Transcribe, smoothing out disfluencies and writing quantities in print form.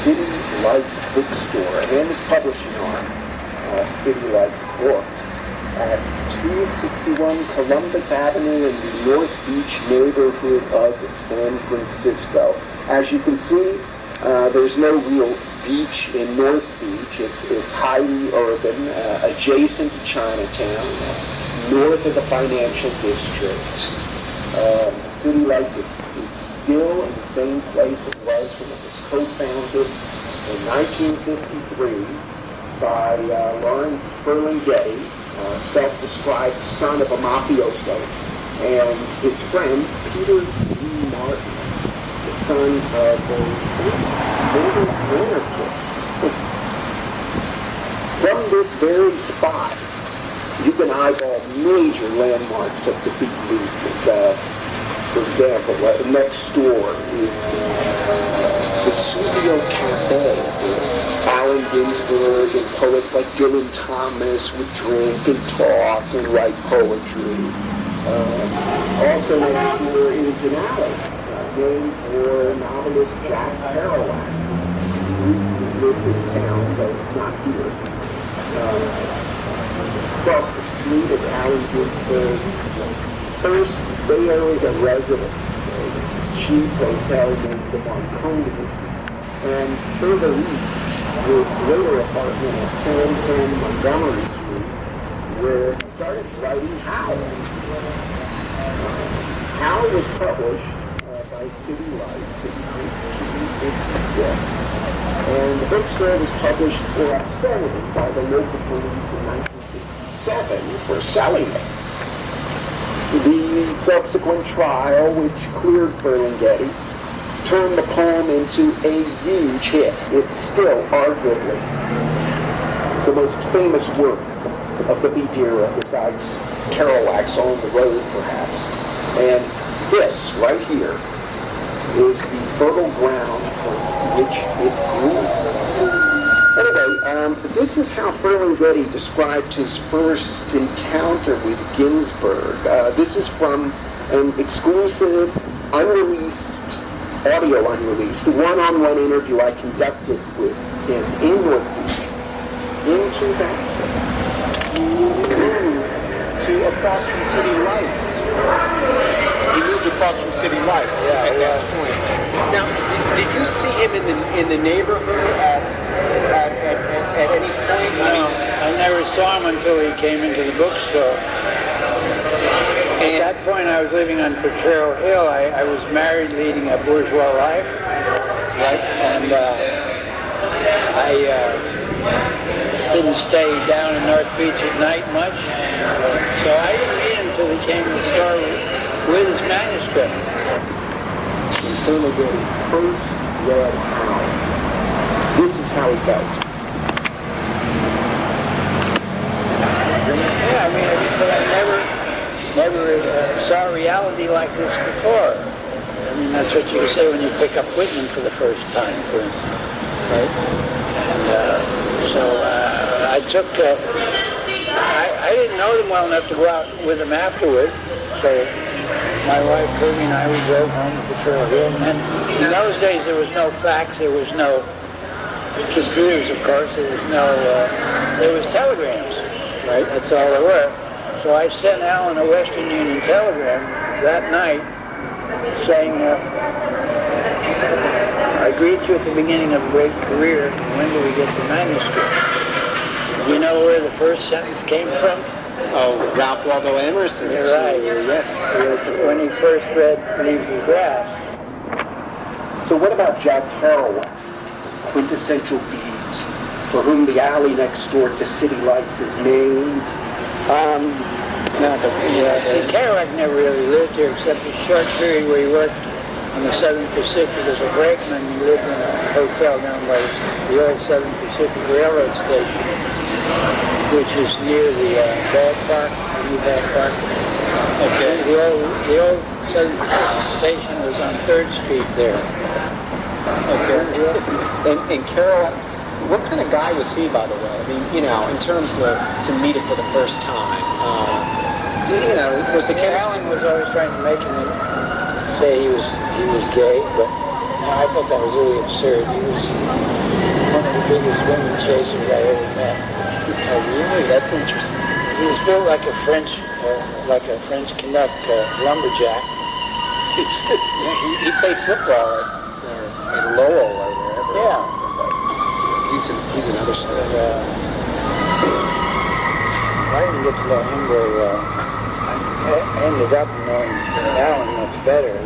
City Lights bookstore and its publishing arm, City Lights Books, at 261 Columbus Avenue in the North Beach neighborhood of San Francisco. As you can see, there's no real beach in North Beach. It's highly urban, adjacent to Chinatown, north of the financial district. City Lights is still in the same place it was when it was co-founded in 1953 by Lawrence Ferlinghetti, self-described son of a mafioso, and his friend Peter D. Martin, the son of a noted anarchist. From this very spot, you can eyeball major landmarks of the beat movement. For example, next door is the Studio Cafe, where Allen Ginsberg and poets like Dylan Thomas would drink and talk and write poetry. Also next door is an alley named for novelist Jack Kerouac, who lived in town, though not here. Across the street of Allen Ginsberg's first Bay Area residence, a cheap hotel named the Marconi, and further east, his later apartment at 1010 Montgomery Street, where he started writing Howl. Howl was published by City Lights in 1956, and the bookstore was published for obscenity by the local police in 1957 for selling it. The subsequent trial, which cleared Ferlinghetti, turned the poem into a huge hit. It's still arguably the most famous work of the beat era, besides Kerouac's On the Road, perhaps. And this, right here, is the fertile ground from which it grew. Anyway, this is how Ferlinghetti described his first encounter with Ginsberg. This is from an exclusive, audio unreleased, one-on-one interview I conducted with him in North Beach in 2000 to across from City Lights. He moved across from City Lights at that point. Now, did you see him in the neighborhood at any point? No, I never saw him until he came into the bookstore. At that point, I was living on Potrero Hill. I was married, leading a bourgeois life, right? And I didn't stay down in North Beach at night much, so I didn't meet him until he came to the store with his manuscript. Ferlinghetti first read Howl. This is how he felt. Yeah, I mean, I never saw reality like this before. I mean, that's what you say when you pick up Whitman for the first time, for instance, right? And so I took, I didn't know them well enough to go out with them afterwards, so my wife, Kirby, and I, we drove home to Trail Hill, and in those days there was no fax, there was no computers, of course, there was telegrams, right? That's all there were. So I sent Alan a Western Union telegram that night saying, I greet you at the beginning of a great career. When do we get the manuscript? Do you know where the first sentence came from? Oh, Ralph Waldo Emerson. You're right. Yes. When he first read Leaves of Grass. So what about Jack Kerouac, quintessential beat, for whom the alley next door to City Lights is named? See, Kerouac never really lived here except a short period where he worked on the Southern Pacific as a brakeman. He lived in a hotel down by the old Southern Pacific Railroad Station, which is near the ballpark, the new ballpark. Okay. The old Southern Pacific Station was on 3rd Street there. Okay. And Kerouac, what kind of guy was he, by the way? I mean, in terms of to meet him for the first time, was the Alan was always trying to make him say he was gay, but I thought that was really absurd. He was one of the biggest women chasers I ever met. Oh, really? That's interesting. He was built like a French Canuck lumberjack. He played football at Lowell or wherever. Yeah. He's another story. I didn't get to know him very well. I ended up knowing Alan much better.